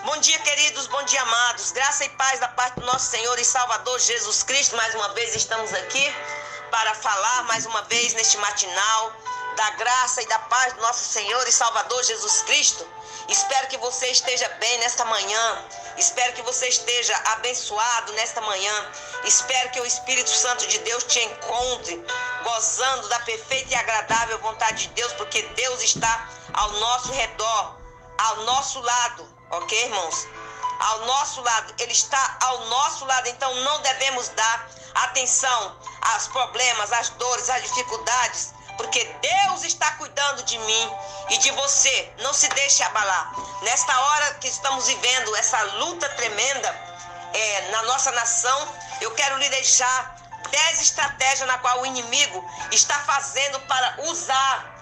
Bom dia, queridos, bom dia, amados. Graça e paz da parte do nosso Senhor e Salvador Jesus Cristo. Mais uma vez estamos aqui para falar mais uma vez neste matinal da graça e da paz do nosso Senhor e Salvador Jesus Cristo. Espero que você esteja bem nesta manhã. Espero que você esteja abençoado nesta manhã. Espero que o Espírito Santo de Deus te encontre gozando da perfeita e agradável vontade de Deus, porque Deus está ao nosso redor, ao nosso lado. Ok, irmãos? Ao nosso lado, Ele está ao nosso lado, então não devemos dar atenção aos problemas, às dores, às dificuldades, porque Deus está cuidando de mim e de você. Não se deixe abalar. Nesta hora que estamos vivendo essa luta tremenda na nossa nação, eu quero lhe deixar 10 estratégias na qual o inimigo está fazendo para usar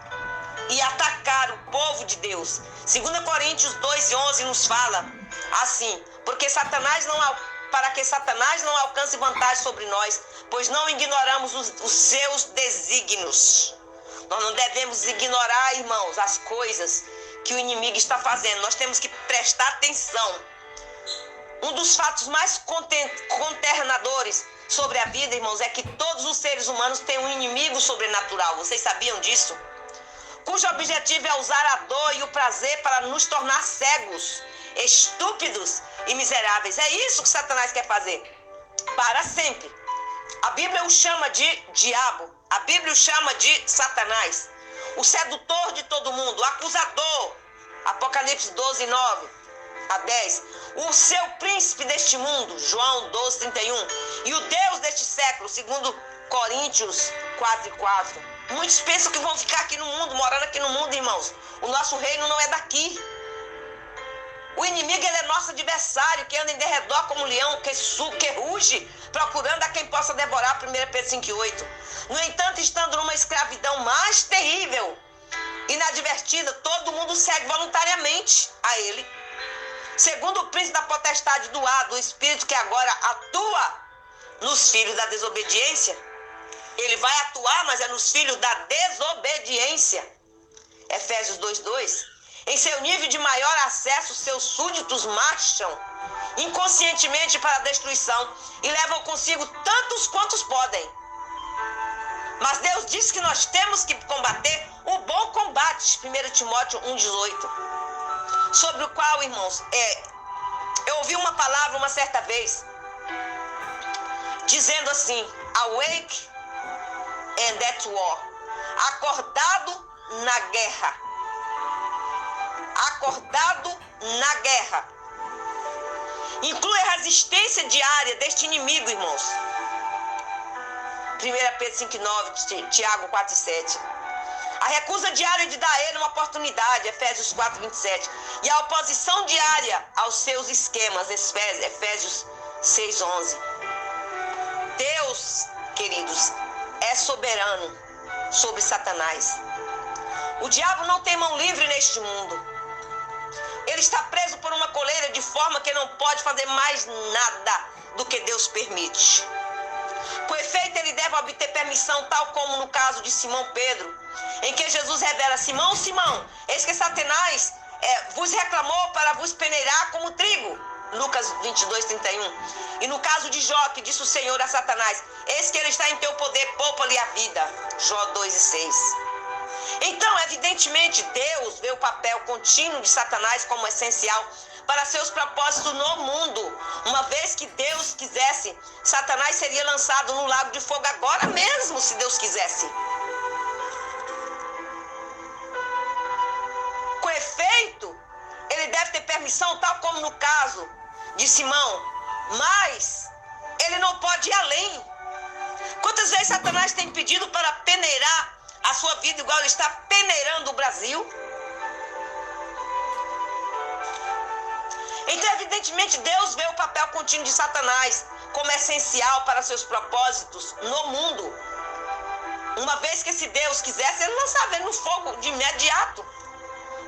e atacar o povo de Deus. 2 Coríntios 2:11 nos fala assim: para que Satanás não alcance vantagem sobre nós, pois não ignoramos os seus desígnios. Nós não devemos ignorar, irmãos, as coisas que o inimigo está fazendo. Nós temos que prestar atenção. Um dos fatos mais consternadores sobre a vida, irmãos, é que todos os seres humanos têm um inimigo sobrenatural. Vocês sabiam disso? Cujo objetivo é usar a dor e o prazer para nos tornar cegos, estúpidos e miseráveis. É isso que Satanás quer fazer, para sempre. A Bíblia o chama de diabo, a Bíblia o chama de Satanás, o sedutor de todo mundo, o acusador, Apocalipse 12:9-10, o seu príncipe deste mundo, João 12:31, e o Deus deste século, 2 Coríntios 4:4. Muitos pensam que vão ficar aqui no mundo, morando aqui no mundo, irmãos. O nosso reino não é daqui. O inimigo, ele é nosso adversário, que anda em derredor como um leão, que ruge, procurando a quem possa devorar, 1 Pedro 5:8. No entanto, estando numa escravidão mais terrível, inadvertida, todo mundo segue voluntariamente a ele. Segundo o príncipe da potestade do ar, do espírito que agora atua nos filhos da desobediência, ele vai atuar, mas é nos filhos da desobediência. Efésios 2:2. Em seu nível de maior acesso, seus súditos marcham inconscientemente para a destruição e levam consigo tantos quantos podem. Mas Deus diz que nós temos que combater o bom combate. 1 Timóteo 1:18. Sobre o qual, irmãos, eu ouvi uma palavra uma certa vez, dizendo assim: awake and at war. Acordado na guerra. Acordado na guerra. Inclui a resistência diária deste inimigo, irmãos. 1 Pedro 5:9, Tiago 4:7. A recusa diária de dar a ele uma oportunidade, Efésios 4:27. E a oposição diária aos seus esquemas, Efésios 6:11. Deus, queridos, é soberano sobre Satanás. O diabo não tem mão livre neste mundo. Ele está preso por uma coleira de forma que não pode fazer mais nada do que Deus permite. Com efeito, ele deve obter permissão, tal como no caso de Simão Pedro, em que Jesus revela: Simão, Simão, eis que Satanás vos reclamou para vos peneirar como trigo. Lucas 22:31. E no caso de Jó, que disse o Senhor a Satanás: eis que ele está em teu poder, poupa-lhe a vida. Jó 2:6. Então, evidentemente, Deus vê o papel contínuo de Satanás como essencial para seus propósitos no mundo. Uma vez que Deus quisesse, Satanás seria lançado no lago de fogo agora mesmo, se Deus quisesse. Com efeito, ele deve ter permissão, tal como no caso de Simão, mas ele não pode ir além. Quantas vezes Satanás tem pedido para peneirar a sua vida, igual ele está peneirando o Brasil? Então, evidentemente, Deus vê o papel contínuo de Satanás como essencial para seus propósitos no mundo. Uma vez que, se Deus quisesse, ele lançava ele no fogo de imediato.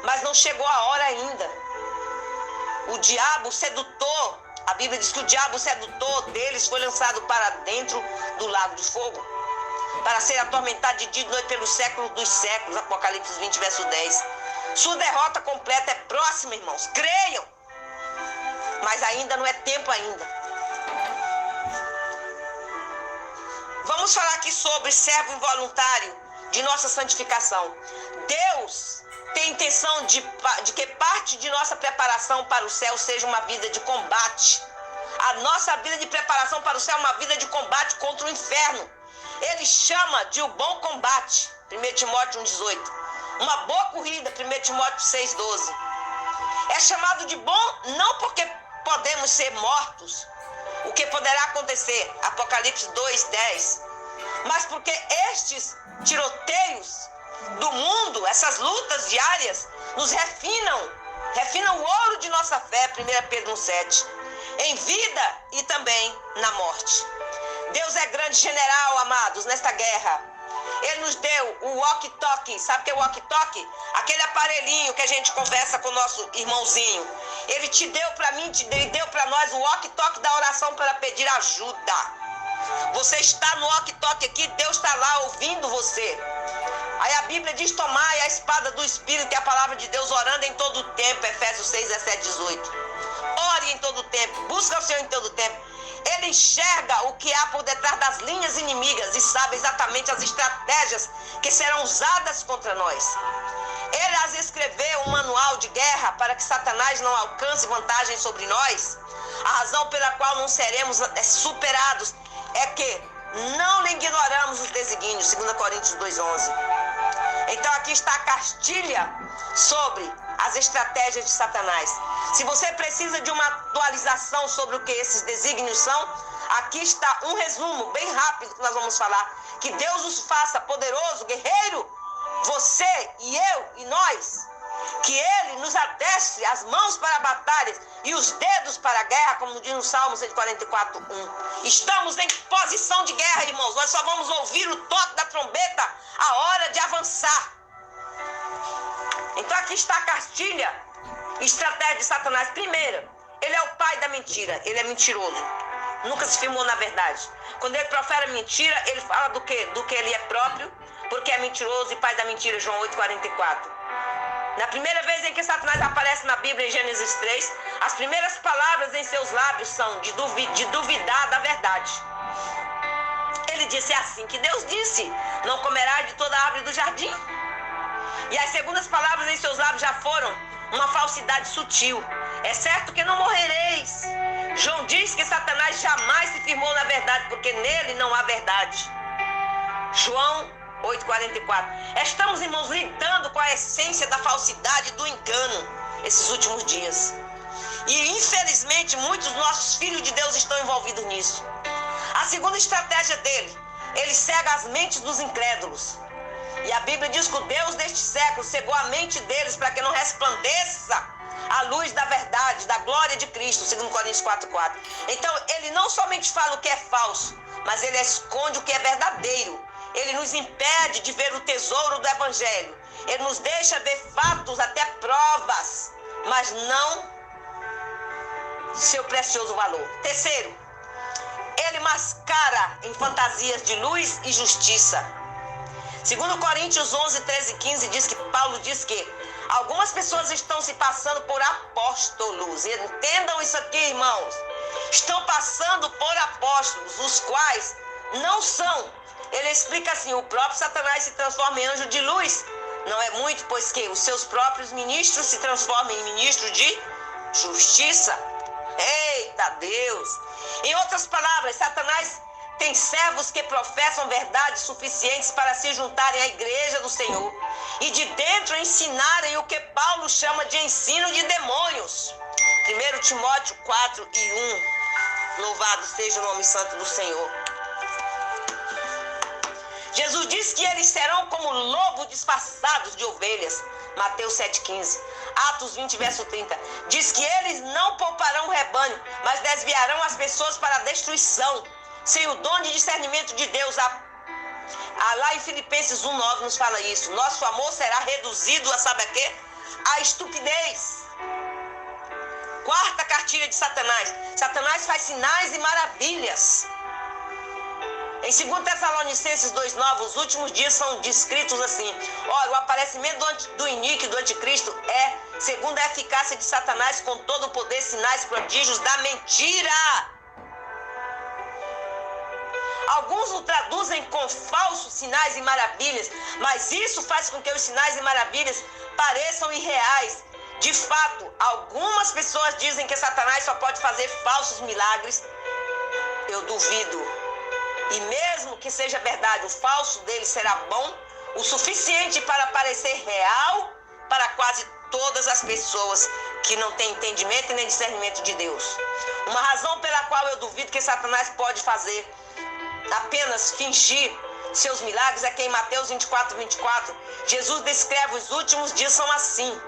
Mas não chegou a hora ainda. O diabo sedutor, a Bíblia diz que o diabo sedutor deles foi lançado para dentro do lago de fogo, para ser atormentado de dia e de noite pelos séculos dos séculos. Apocalipse 20, verso 10. Sua derrota completa é próxima, irmãos. Creiam. Mas ainda não é tempo ainda. Vamos falar aqui sobre servo involuntário de nossa santificação. Deus tem intenção de que parte de nossa preparação para o céu seja uma vida de combate. A nossa vida de preparação para o céu é uma vida de combate contra o inferno. Ele chama de o bom combate, 1 Timóteo 1,18. Uma boa corrida, 1 Timóteo 6,12. É chamado de bom não porque podemos ser mortos, o que poderá acontecer, Apocalipse 2,10. Mas porque estes tiroteios do mundo, essas lutas diárias, nos refinam o ouro de nossa fé, 1 Pedro 1,7, em vida e também na morte. Deus é grande general, amados, nesta guerra. Ele nos deu o walkie-talkie. Sabe o que é o walkie-talkie? Aquele aparelhinho que a gente conversa com o nosso irmãozinho. Ele te deu para mim, ele deu para nós o walkie-talkie da oração para pedir ajuda. Você está no walkie-talkie aqui, Deus está lá ouvindo você. Aí a Bíblia diz: tomai a espada do Espírito, que é a palavra de Deus, orando em todo o tempo, Efésios 6, 17, 18. Ore em todo o tempo, busca o Senhor em todo o tempo. Ele enxerga o que há por detrás das linhas inimigas e sabe exatamente as estratégias que serão usadas contra nós. Ele as escreveu um manual de guerra para que Satanás não alcance vantagem sobre nós. A razão pela qual não seremos superados é que não ignoramos os desígnios, 2 Coríntios 2,11. Então aqui está a cartilha sobre as estratégias de Satanás. Se você precisa de uma atualização sobre o que esses desígnios são, aqui está um resumo bem rápido que nós vamos falar. Que Deus os faça poderoso, guerreiro, você e eu e nós. Que Ele nos adestre as mãos para batalhas e os dedos para a guerra, como diz no Salmo 144:1. Estamos em posição de guerra, irmãos. Nós só vamos ouvir o toque da trombeta a hora de avançar. Então aqui está a cartilha, estratégia de Satanás. Primeira, ele é o pai da mentira. Ele é mentiroso. Nunca se firmou na verdade. Quando ele profere mentira, ele fala do quê? Do que ele é próprio, porque é mentiroso e pai da mentira, João 8,44. Na primeira vez em que Satanás aparece na Bíblia, em Gênesis 3, as primeiras palavras em seus lábios são de duvidar da verdade. Ele disse assim que Deus disse: não comerás de toda a árvore do jardim. E as segundas palavras em seus lábios já foram uma falsidade sutil. É certo que não morrereis. João diz que Satanás jamais se firmou na verdade, porque nele não há verdade. João 8,44. Estamos, irmãos, lidando com a essência da falsidade e do engano esses últimos dias. E, infelizmente, muitos dos nossos filhos de Deus estão envolvidos nisso. A segunda estratégia dele, ele cega as mentes dos incrédulos. E a Bíblia diz que o Deus deste século cegou a mente deles para que não resplandeça a luz da verdade, da glória de Cristo, 2 Coríntios 4,4. Então, ele não somente fala o que é falso, mas ele esconde o que é verdadeiro. Ele nos impede de ver o tesouro do Evangelho. Ele nos deixa ver fatos, até provas, mas não seu precioso valor. Terceiro, ele mascara em fantasias de luz e justiça. 2 Coríntios 11, 13 e 15 diz que Paulo diz que algumas pessoas estão se passando por apóstolos. Entendam isso aqui, irmãos. Estão passando por apóstolos, os quais não são. Ele explica assim: o próprio Satanás se transforma em anjo de luz. Não é muito, pois que os seus próprios ministros se transformam em ministros de justiça. Eita Deus! Em outras palavras, Satanás tem servos que professam verdades suficientes para se juntarem à igreja do Senhor e de dentro ensinarem o que Paulo chama de ensino de demônios. 1 Timóteo 4:1. Louvado seja o nome santo do Senhor. Jesus disse que eles serão como lobos disfarçados de ovelhas. Mateus 7,15. Atos 20, verso 30. Diz que eles não pouparão o rebanho, mas desviarão as pessoas para a destruição, sem o dom de discernimento de Deus. Lá em Filipenses 1,9 nos fala isso. Nosso amor será reduzido a, sabe a quê? A estupidez. Quarta cartilha de Satanás. Satanás faz sinais e maravilhas. Em 2 Tessalonicenses 2,9, os últimos dias são descritos assim: olha, o aparecimento do iníquo, do anticristo, é segundo a eficácia de Satanás, com todo o poder, sinais, prodígios da mentira. Alguns o traduzem com falsos sinais e maravilhas, mas isso faz com que os sinais e maravilhas pareçam irreais. De fato, algumas pessoas dizem que Satanás só pode fazer falsos milagres. Eu duvido. E mesmo que seja verdade, o falso dele será bom o suficiente para parecer real para quase todas as pessoas que não têm entendimento e nem discernimento de Deus. Uma razão pela qual eu duvido que Satanás pode fazer apenas fingir seus milagres é que em Mateus 24, Jesus descreve os últimos dias são assim: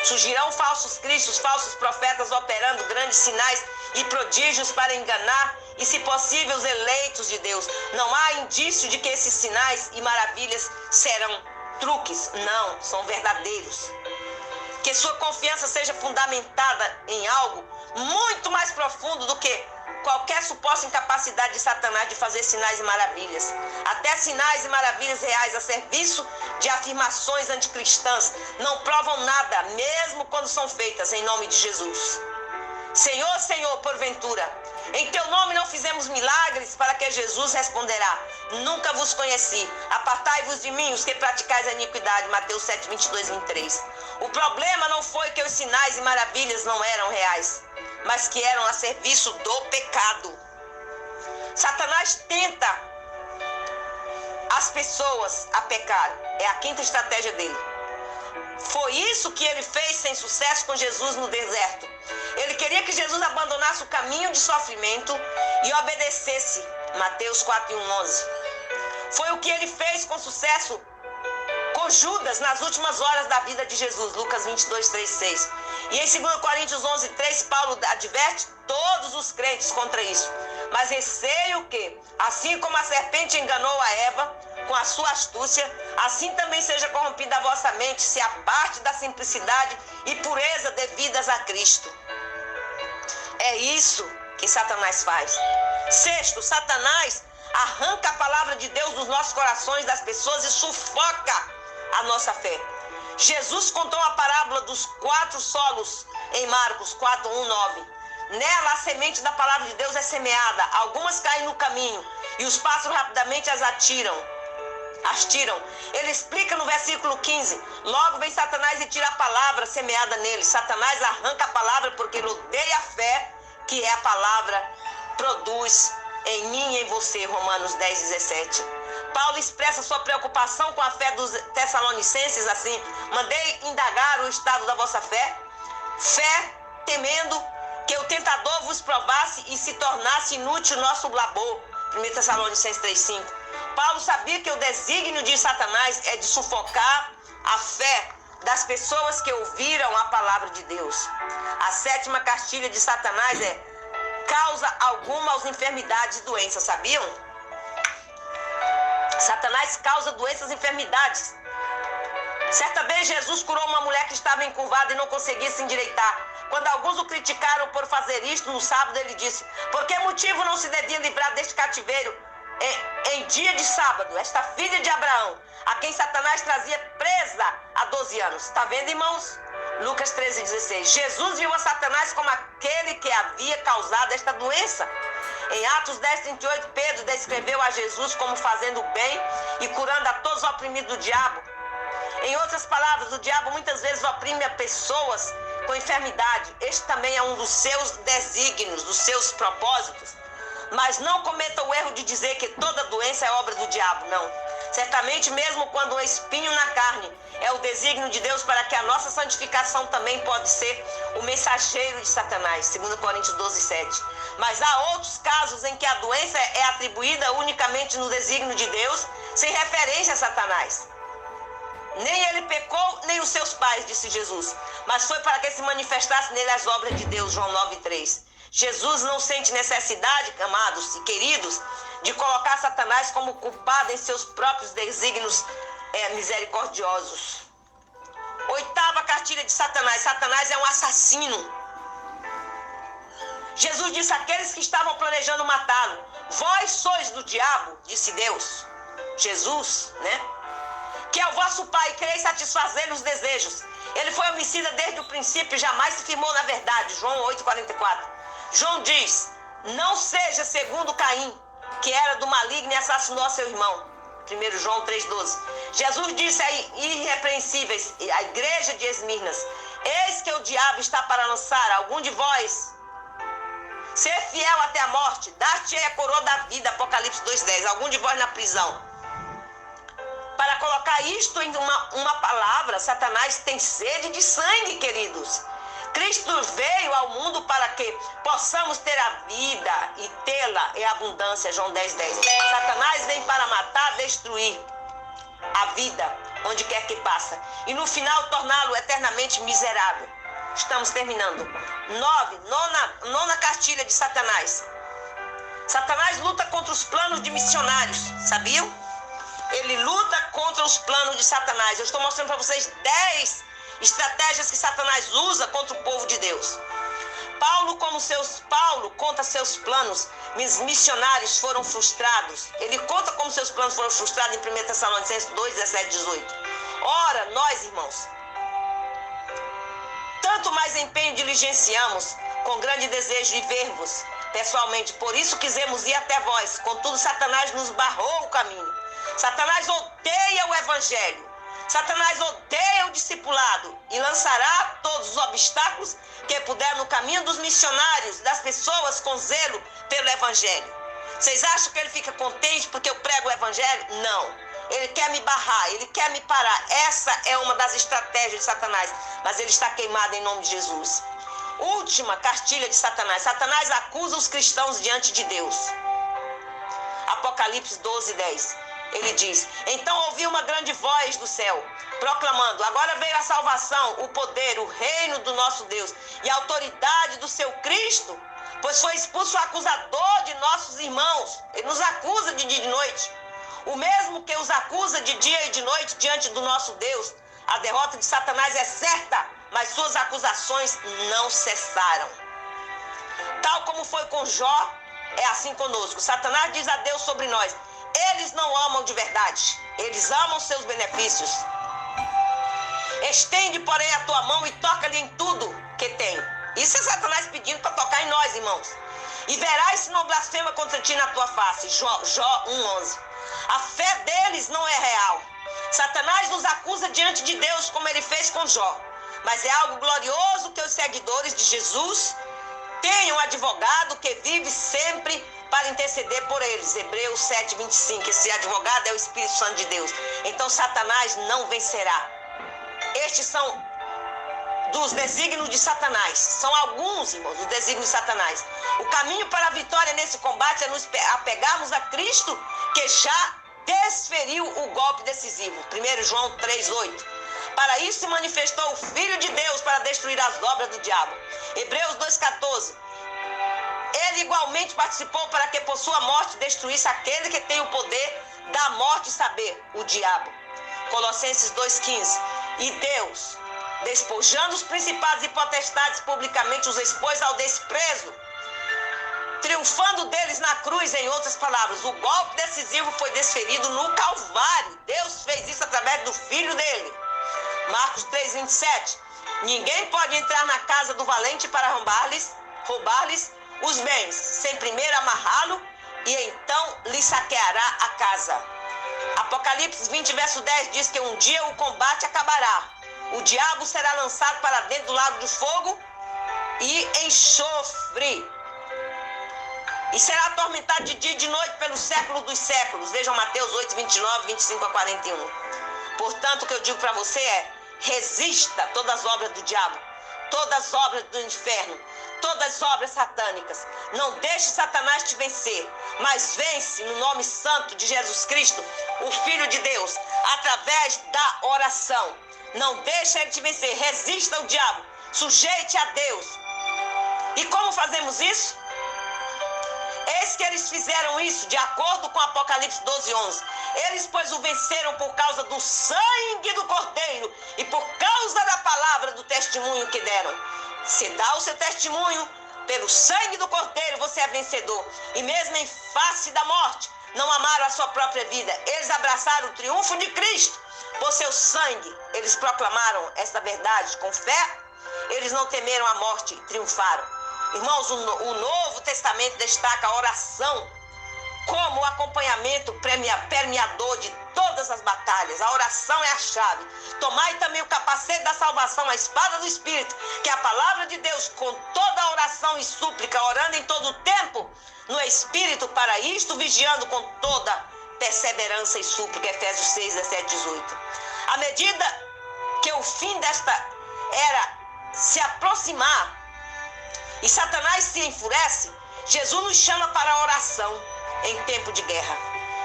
surgirão falsos cristos, falsos profetas operando grandes sinais e prodígios para enganar e, se possível, os eleitos de Deus. Não há indício de que esses sinais e maravilhas serão truques. Não, são verdadeiros. Que sua confiança seja fundamentada em algo muito mais profundo do que qualquer suposta incapacidade de Satanás de fazer sinais e maravilhas. Até sinais e maravilhas reais a serviço de afirmações anticristãs não provam nada, mesmo quando são feitas em nome de Jesus. Senhor, Senhor, porventura, em teu nome não fizemos milagres? Para que Jesus responderá: nunca vos conheci, apartai-vos de mim, os que praticais a iniquidade. Mateus 7, 22, 23. O problema não foi que os sinais e maravilhas não eram reais, mas que eram a serviço do pecado. Satanás tenta as pessoas a pecar. É a quinta estratégia dele. Foi isso que ele fez sem sucesso com Jesus no deserto. Ele queria que Jesus abandonasse o caminho de sofrimento e obedecesse. Mateus 4, 1, 11. Foi o que ele fez com sucesso com Judas nas últimas horas da vida de Jesus. Lucas 22, 3, 6. E em 2 Coríntios 11, 3, Paulo adverte todos os crentes contra isso. Mas receio que, assim como a serpente enganou a Eva com a sua astúcia, assim também seja corrompida a vossa mente, se aparte da simplicidade e pureza devidas a Cristo. É isso que Satanás faz. Sexto, Satanás arranca a palavra de Deus dos nossos corações, das pessoas, e sufoca a nossa fé. Jesus contou a parábola dos 4 solos em Marcos 4, 1, 9. Nela a semente da palavra de Deus é semeada, algumas caem no caminho e os pássaros rapidamente as tiram. Ele explica no versículo 15: logo vem Satanás e tira a palavra semeada nele. Satanás arranca a palavra porque ele odeia a fé que é a palavra produz em mim e em você. Romanos 10, 17. Paulo expressa sua preocupação com a fé dos Tessalonicenses assim: mandei indagar o estado da vossa fé, temendo que o tentador vos provasse e se tornasse inútil o nosso labor. 1 Tessalonicenses 3,5. Paulo sabia que o desígnio de Satanás é de sufocar a fé das pessoas que ouviram a palavra de Deus. A 7ª cartilha de Satanás é causa alguma às enfermidades e doenças, sabiam? Satanás causa doenças e enfermidades. Certa vez Jesus curou uma mulher que estava encurvada e não conseguia se endireitar. Quando alguns o criticaram por fazer isto no sábado, ele disse: por que motivo não se devia livrar deste cativeiro em dia de sábado, esta filha de Abraão, a quem Satanás trazia presa há 12 anos? Está vendo, irmãos? Lucas 13, 16. Jesus viu a Satanás como aquele que havia causado esta doença. Em Atos 10, 38, Pedro descreveu a Jesus como fazendo o bem e curando a todos os oprimidos do diabo. Em outras palavras, o diabo muitas vezes oprime a pessoas com enfermidade. Este também é um dos seus desígnios, dos seus propósitos. Mas não cometa o erro de dizer que toda doença é obra do diabo, não. Certamente, mesmo quando um espinho na carne é o desígnio de Deus para que a nossa santificação também pode ser o mensageiro de Satanás. 2 Coríntios 12, 7. Mas há outros casos em que a doença é atribuída unicamente no desígnio de Deus, sem referência a Satanás. Nem ele pecou, nem os seus pais, disse Jesus. Mas foi para que se manifestasse nele as obras de Deus, João 9, 3. Jesus não sente necessidade, amados e queridos, de colocar Satanás como culpado em seus próprios desígnios misericordiosos. 8ª cartilha de Satanás. Satanás é um assassino. Jesus disse àqueles que estavam planejando matá-lo: vós sois do diabo, disse Deus, Jesus, né? Que é o vosso pai e quereis satisfazer os desejos. Ele foi homicida desde o princípio e jamais se firmou na verdade. João 8,44. João diz: não seja segundo Caim, que era do maligno e assassinou a seu irmão. 1 João 3,12. Jesus disse a irrepreensíveis, a igreja de Esmirnas: eis que o diabo está para lançar algum de vós ser fiel até a morte, dar-te-ei a coroa da vida. Apocalipse 2,10. Algum de vós na prisão. Para colocar isto em uma palavra, Satanás tem sede de sangue, queridos. Cristo veio ao mundo para que possamos ter a vida e tê-la em abundância. João 10,10. Satanás vem para matar, destruir a vida, onde quer que passa, e no final torná-lo eternamente miserável. Estamos terminando. 9. Nona cartilha de Satanás. Satanás luta contra os planos de missionários. Sabiam? Ele luta contra os planos de Satanás. Eu estou mostrando para vocês 10 estratégias que Satanás usa contra o povo de Deus. Paulo conta seus planos missionários foram frustrados. Ele conta como seus planos foram frustrados em 1 Tessalonicenses 2, 17, 18. Ora, nós, irmãos, tanto mais empenho diligenciamos, com grande desejo de ver-vos pessoalmente. Por isso quisemos ir até vós. Contudo, Satanás nos barrou o caminho. Satanás odeia o evangelho. Satanás odeia o discipulado e lançará todos os obstáculos que puder no caminho dos missionários, das pessoas com zelo pelo evangelho. Vocês acham que ele fica contente porque eu prego o evangelho? Não. Ele quer me barrar, ele quer me parar. Essa é uma das estratégias de Satanás. Mas ele está queimado em nome de Jesus. Última cartilha de Satanás. Satanás acusa os cristãos diante de Deus. Apocalipse 12, 10. Ele diz: então ouvi uma grande voz do céu, proclamando: agora veio a salvação, o poder, o reino do nosso Deus e a autoridade do seu Cristo, pois foi expulso o acusador de nossos irmãos. Ele nos acusa de dia e de noite. O mesmo que os acusa de dia e de noite diante do nosso Deus. A derrota de Satanás é certa, mas suas acusações não cessaram. Tal como foi com Jó, é assim conosco. Satanás diz a Deus sobre nós: eles não amam de verdade, eles amam seus benefícios. Estende, porém, a tua mão e toca-lhe em tudo que tem. Isso é Satanás pedindo para tocar em nós, irmãos. E verás se não blasfema contra ti na tua face. Jó 1,11. A fé deles não é real. Satanás nos acusa diante de Deus, como ele fez com Jó. Mas é algo glorioso que os seguidores de Jesus tenham um advogado que vive sempre para interceder por eles. Hebreus 7, 25. Esse advogado é o Espírito Santo de Deus. Então Satanás não vencerá. Estes são dos desígnios de Satanás. São alguns, irmãos, dos desígnios de Satanás. O caminho para a vitória nesse combate é nos apegarmos a Cristo, que já desferiu o golpe decisivo. 1 João 3, 8. Para isso se manifestou o Filho de Deus, para destruir as obras do diabo. Hebreus 2,14. Ele igualmente participou para que por sua morte destruísse aquele que tem o poder da morte, saber, o diabo. Colossenses 2,15. E Deus, despojando os principados e potestades, publicamente os expôs ao desprezo, triunfando deles na cruz. Em outras palavras, o golpe decisivo foi desferido no Calvário. Deus fez isso através do Filho dele. Marcos 3, 27. Ninguém pode entrar na casa do valente para roubar-lhes os bens, sem primeiro amarrá-lo, e então lhe saqueará a casa. Apocalipse 20, verso 10 diz que um dia o combate acabará. O diabo será lançado para dentro do lago de fogo e enxofre. E será atormentado de dia e de noite pelos séculos dos séculos. Vejam Mateus 8, 29, 25 a 41. Portanto, o que eu digo para você é: resista todas as obras do diabo, todas as obras do inferno, todas as obras satânicas. Não deixe Satanás te vencer, mas vence no nome santo de Jesus Cristo, o Filho de Deus, através da oração. Não deixe ele te vencer. Resista ao diabo, sujeite a Deus. E como fazemos isso? Eis que eles fizeram isso de acordo com Apocalipse 12, 11. Eles, pois, o venceram por causa do sangue do Cordeiro e por causa da palavra do testemunho que deram. Se dá o seu testemunho, Pelo sangue do Cordeiro você é vencedor. E mesmo em face da morte, não amaram a sua própria vida. Eles abraçaram o triunfo de Cristo. Por seu sangue, eles proclamaram esta verdade com fé. Eles não temeram a morte e triunfaram. Irmãos, o Novo Testamento destaca a oração como o acompanhamento permeador de todas as batalhas. A oração é a chave. Tomai também o capacete da salvação, a espada do Espírito, que é a palavra de Deus, com toda a oração e súplica, orando em todo o tempo no Espírito, para isto vigiando com toda perseverança e súplica. Efésios 6, 17, 18. À medida que o fim desta era se aproximar e Satanás se enfurece, Jesus nos chama para a oração em tempo de guerra.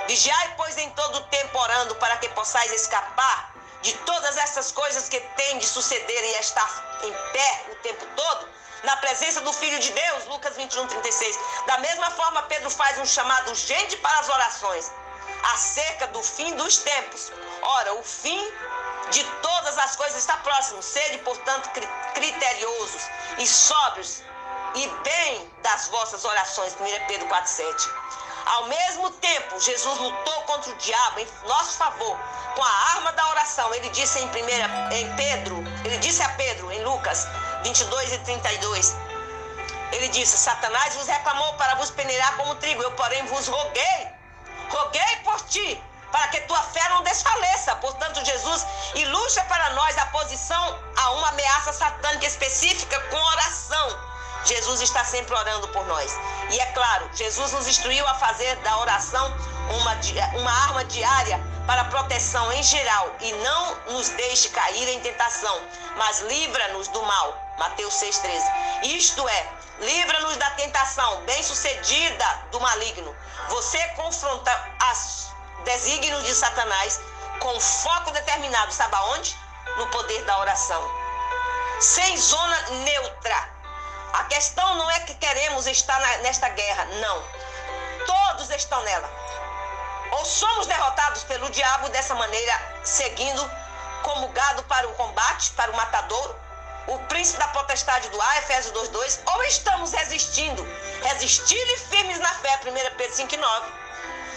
Vigiai, pois, em todo o tempo orando, para que possais escapar de todas essas coisas que têm de suceder e estar em pé o tempo todo na presença do Filho de Deus. Lucas 21, 36. Da mesma forma, Pedro faz um chamado urgente para as orações acerca do fim dos tempos. Ora, o fim de todas as coisas está próximo. Sede, portanto, criteriosos e sóbrios e bem das vossas orações. 1 Pedro 4, 7. Ao mesmo tempo, Jesus lutou contra o diabo em nosso favor com a arma da oração. Ele disse ele disse a Pedro em Lucas 22 e 32. Ele disse: Satanás vos reclamou para vos peneirar como trigo, eu porém vos roguei por ti, para que tua fé não desfaleça. Portanto, Jesus ilustra para nós a posição a uma ameaça satânica específica com oração. Jesus está sempre orando por nós. E é claro, Jesus nos instruiu a fazer da oração uma arma diária para proteção em geral. E não nos deixe cair em tentação, mas livra-nos do mal. Mateus 6,13. Isto é, livra-nos da tentação bem-sucedida do maligno. Você confronta os desígnios de Satanás com foco determinado. Sabe aonde? No poder da oração. Sem zona neutra. A questão não é que queremos estar nesta guerra, não. Todos estão nela. Ou somos derrotados pelo diabo dessa maneira, seguindo como gado para o combate, para o matadouro, o príncipe da potestade do ar, Efésios 2:2, ou estamos resistindo e firmes na fé, 1 Pedro 5:9.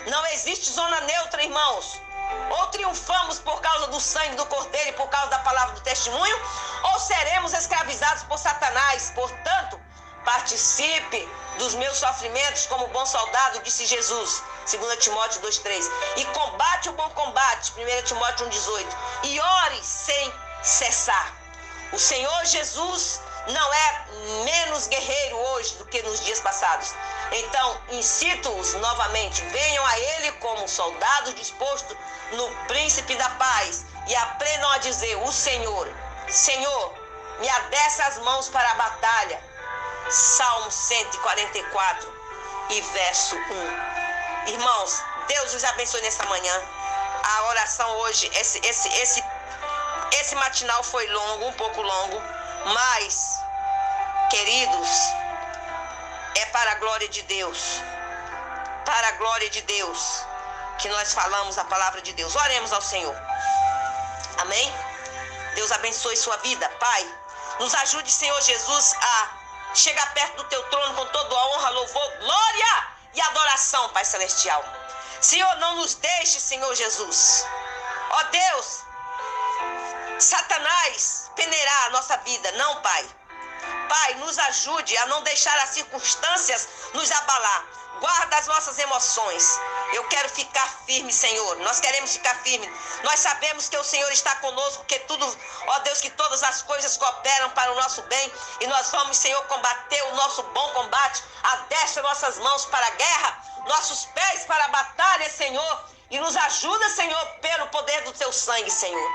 Não existe zona neutra, irmãos. Ou triunfamos por causa do sangue do Cordeiro e por causa da palavra do testemunho, ou seremos escravizados por Satanás. Portanto, participe dos meus sofrimentos como bom soldado, disse Jesus, 2 Timóteo 2,3. E combate o bom combate, 1 Timóteo 1,18. E ore sem cessar. O Senhor Jesus não é menos guerreiro hoje do que nos dias passados. Então, incito-os novamente, venham a Ele como soldados dispostos no príncipe da paz e aprendam a dizer: o Senhor, me adesse as mãos para a batalha. Salmo 144 e verso 1. Irmãos, Deus os abençoe nessa manhã. A oração hoje, esse matinal foi longo, um pouco longo, mas, queridos, é para a glória de Deus. Para a glória de Deus que nós falamos a palavra de Deus. Oremos ao Senhor. Amém? Deus abençoe sua vida. Pai, nos ajude, Senhor Jesus, a chegar perto do teu trono com toda a honra, louvor, glória e adoração, Pai Celestial. Senhor, não nos deixe, Senhor Jesus. Ó Deus, Satanás peneirar a nossa vida. Não, Pai. Pai, nos ajude a não deixar as circunstâncias nos abalar. Guarda as nossas emoções. Eu quero ficar firme, Senhor. Nós queremos ficar firme. Nós sabemos que o Senhor está conosco, que tudo, ó Deus, que todas as coisas cooperam para o nosso bem. E nós vamos, Senhor, combater o nosso bom combate. Adestra nossas mãos para a guerra, nossos pés para a batalha, Senhor. E nos ajuda, Senhor, pelo poder do teu sangue, Senhor.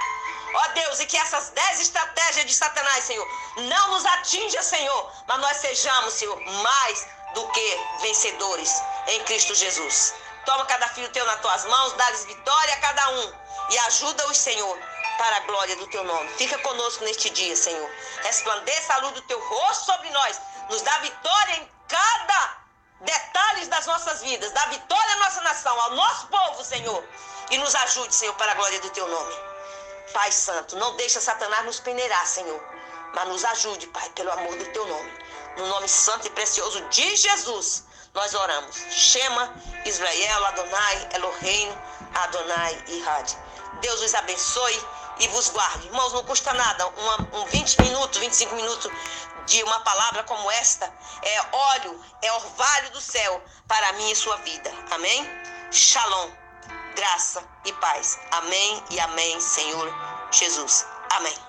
Ó Deus, e que essas 10 estratégias de Satanás, Senhor, não nos atinja, Senhor, mas nós sejamos, Senhor, mais do que vencedores em Cristo Jesus. Toma cada filho teu nas tuas mãos, dá-lhes vitória a cada um e ajuda-os, Senhor, para a glória do teu nome. Fica conosco neste dia, Senhor. Resplandeça a luz do teu rosto sobre nós. Nos dá vitória em cada detalhe das nossas vidas. Dá vitória à nossa nação, ao nosso povo, Senhor. E nos ajude, Senhor, para a glória do teu nome. Pai Santo, não deixa Satanás nos peneirar, Senhor, mas nos ajude, Pai, pelo amor do teu nome. No nome santo e precioso de Jesus, nós oramos. Shema, Israel, Adonai, Eloheinu, Adonai e Had. Deus os abençoe e vos guarde. Irmãos, não custa nada. 20 minutos, 25 minutos de uma palavra como esta é óleo, é orvalho do céu para a minha e sua vida. Amém? Shalom, graça e paz. Amém e amém, Senhor Jesus. Amém.